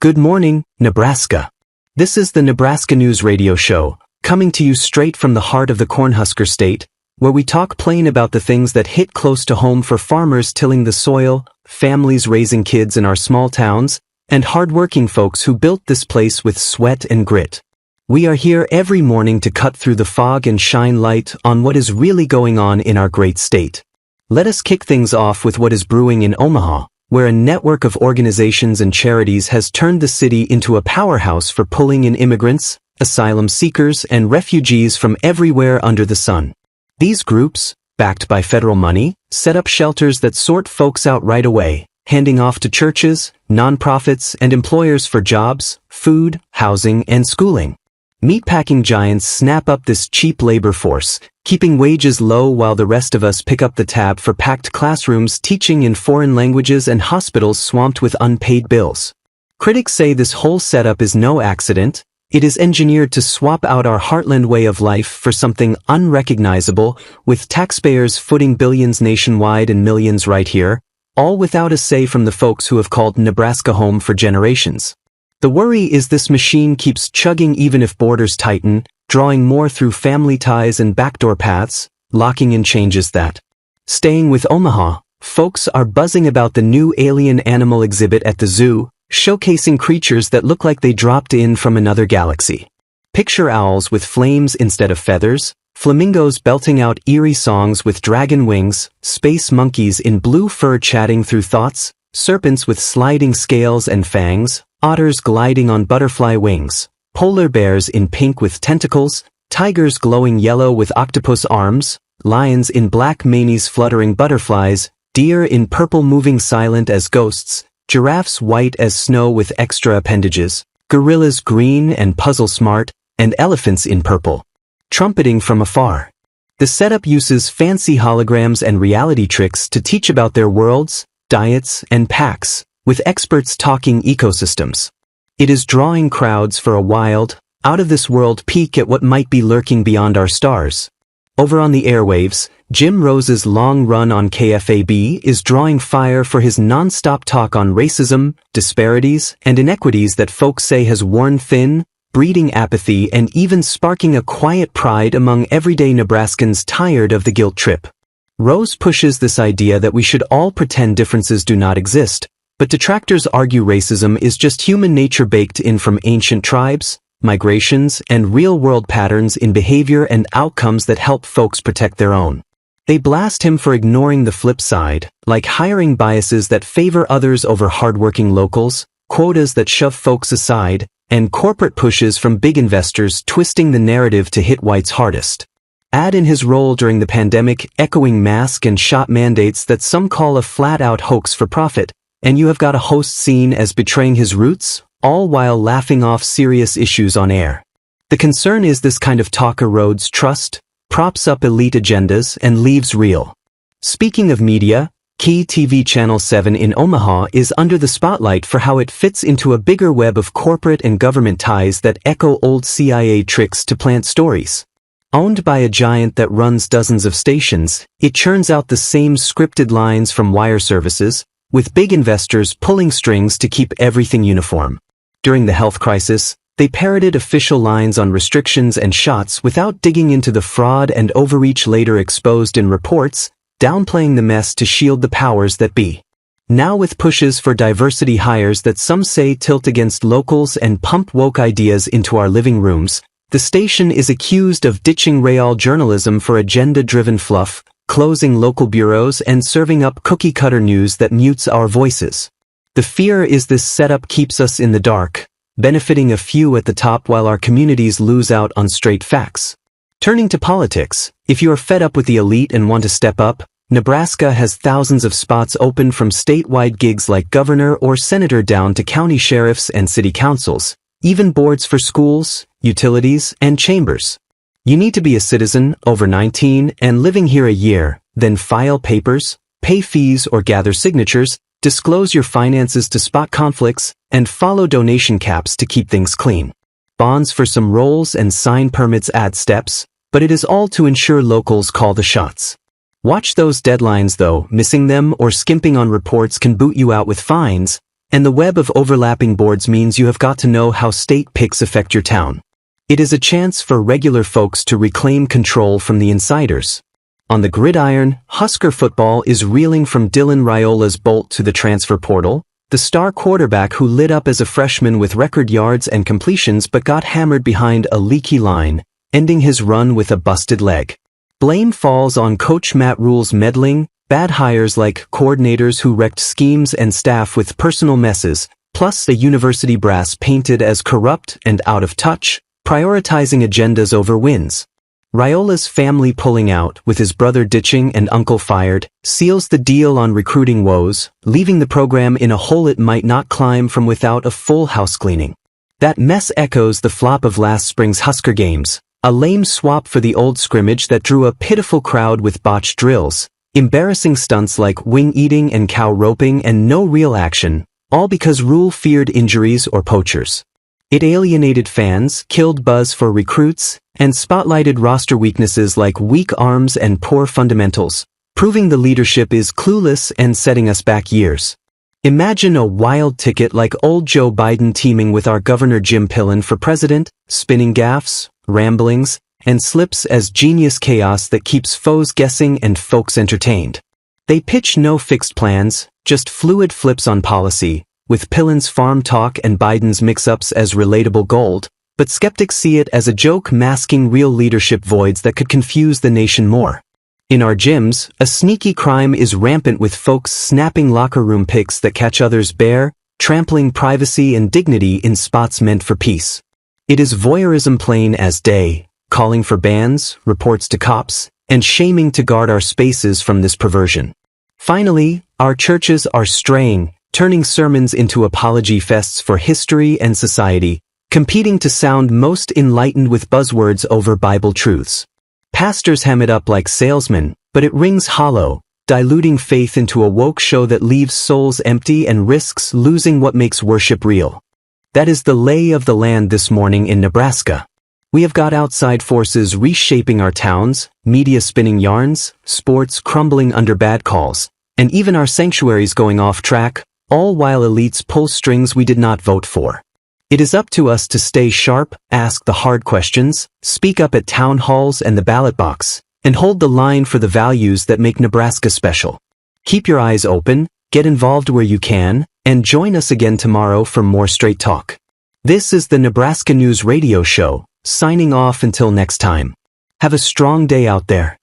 Good morning, Nebraska. This is the Nebraska News Radio Show, coming to you straight from the heart of the Cornhusker State, where we talk plain about the things that hit close to home for farmers tilling the soil, families raising kids in our small towns, and hardworking folks who built this place with sweat and grit. We are here every morning to cut through the fog and shine light on what is really going on in our great state. Let us kick things off with what is brewing in Omaha, where a network of organizations and charities has turned the city into a powerhouse for pulling in immigrants, asylum seekers, and refugees from everywhere under the sun. These groups, backed by federal money, set up shelters that sort folks out right away, handing off to churches, nonprofits, and employers for jobs, food, housing, and schooling. Meatpacking giants snap up this cheap labor force, keeping wages low while the rest of us pick up the tab for packed classrooms teaching in foreign languages and hospitals swamped with unpaid bills. Critics say this whole setup is no accident. It is engineered to swap out our Heartland way of life for something unrecognizable, with taxpayers footing billions nationwide and millions right here, all without a say from the folks who have called Nebraska home for generations. The worry is this machine keeps chugging even if borders tighten, drawing more through family ties and backdoor paths, locking in changes that. Staying with Omaha, folks are buzzing about the new alien animal exhibit at the zoo, showcasing creatures that look like they dropped in from another galaxy. Picture owls with flames instead of feathers, flamingos belting out eerie songs with dragon wings, space monkeys in blue fur chatting through thoughts, serpents with sliding scales and fangs, otters gliding on butterfly wings, polar bears in pink with tentacles, tigers glowing yellow with octopus arms, lions in black manes fluttering butterflies, deer in purple moving silent as ghosts, giraffes white as snow with extra appendages, gorillas green and puzzle smart, and elephants in purple, trumpeting from afar. The setup uses fancy holograms and reality tricks to teach about their worlds, diets, and packs, with experts talking ecosystems. It is drawing crowds for a wild, out-of-this-world peek at what might be lurking beyond our stars. Over on the airwaves, Jim Rose's long run on KFAB is drawing fire for his non-stop talk on racism, disparities, and inequities that folks say has worn thin, breeding apathy and even sparking a quiet pride among everyday Nebraskans tired of the guilt trip. Rose pushes this idea that we should all pretend differences do not exist, but detractors argue racism is just human nature baked in from ancient tribes, migrations, and real-world patterns in behavior and outcomes that help folks protect their own. They blast him for ignoring the flip side, like hiring biases that favor others over hardworking locals, quotas that shove folks aside, and corporate pushes from big investors twisting the narrative to hit whites hardest. Add in his role during the pandemic echoing mask and shot mandates that some call a flat-out hoax for profit, and you have got a host seen as betraying his roots, all while laughing off serious issues on air. The concern is this kind of talk erodes trust, props up elite agendas, and leaves real. Speaking of media, Key TV Channel 7 in Omaha is under the spotlight for how it fits into a bigger web of corporate and government ties that echo old CIA tricks to plant stories. Owned by a giant that runs dozens of stations, it churns out the same scripted lines from wire services, with big investors pulling strings to keep everything uniform. During the health crisis, they parroted official lines on restrictions and shots without digging into the fraud and overreach later exposed in reports, downplaying the mess to shield the powers that be. Now with pushes for diversity hires that some say tilt against locals and pump woke ideas into our living rooms, the station is accused of ditching real journalism for agenda-driven fluff, closing local bureaus and serving up cookie-cutter news that mutes our voices. The fear is this setup keeps us in the dark, benefiting a few at the top while our communities lose out on straight facts. Turning to politics, if you are fed up with the elite and want to step up, Nebraska has thousands of spots open from statewide gigs like governor or senator down to county sheriffs and city councils, even boards for schools, utilities, and chambers. You need to be a citizen, over 19, and living here a year, then file papers, pay fees or gather signatures, disclose your finances to spot conflicts, and follow donation caps to keep things clean. Bonds for some roles and sign permits add steps, but it is all to ensure locals call the shots. Watch those deadlines though, missing them or skimping on reports can boot you out with fines, And the web of overlapping boards means you have got to know how state picks affect your town. It is a chance for regular folks to reclaim control from the insiders. On the gridiron, Husker football is reeling from Dylan Raiola's bolt to the transfer portal, the star quarterback who lit up as a freshman with record yards and completions but got hammered behind a leaky line, ending his run with a busted leg. Blame falls on Coach Matt Rule's meddling, bad hires like coordinators who wrecked schemes and staff with personal messes, plus a university brass painted as corrupt and out of touch, prioritizing agendas over wins. Raiola's family pulling out, with his brother ditching and uncle fired, seals the deal on recruiting woes, leaving the program in a hole it might not climb from without a full house cleaning. That mess echoes the flop of last spring's Husker games, a lame swap for the old scrimmage that drew a pitiful crowd with botched drills, embarrassing stunts like wing eating and cow roping and no real action, all because Rule feared injuries or poachers. It alienated fans, killed buzz for recruits, and spotlighted roster weaknesses like weak arms and poor fundamentals, proving the leadership is clueless and setting us back years. Imagine a wild ticket like old Joe Biden teaming with our Governor Jim Pillen for president, spinning gaffes, ramblings, and slips as genius chaos that keeps foes guessing and folks entertained. They pitch no fixed plans, just fluid flips on policy, with Pillen's farm talk and Biden's mix-ups as relatable gold, but skeptics see it as a joke masking real leadership voids that could confuse the nation more. In our gyms, a sneaky crime is rampant with folks snapping locker room pics that catch others bare, trampling privacy and dignity in spots meant for peace. It is voyeurism plain as day, calling for bans, reports to cops, and shaming to guard our spaces from this perversion. Finally, our churches are straying, turning sermons into apology fests for history and society, competing to sound most enlightened with buzzwords over Bible truths. Pastors ham it up like salesmen, but it rings hollow, diluting faith into a woke show that leaves souls empty and risks losing what makes worship real. That is the lay of the land this morning in Nebraska. We have got outside forces reshaping our towns, media spinning yarns, sports crumbling under bad calls, and even our sanctuaries going off track, all while elites pull strings we did not vote for. It is up to us to stay sharp, ask the hard questions, speak up at town halls and the ballot box, and hold the line for the values that make Nebraska special. Keep your eyes open, get involved where you can, and join us again tomorrow for more Straight Talk. This is the Nebraska News Radio Show, signing off until next time. Have a strong day out there.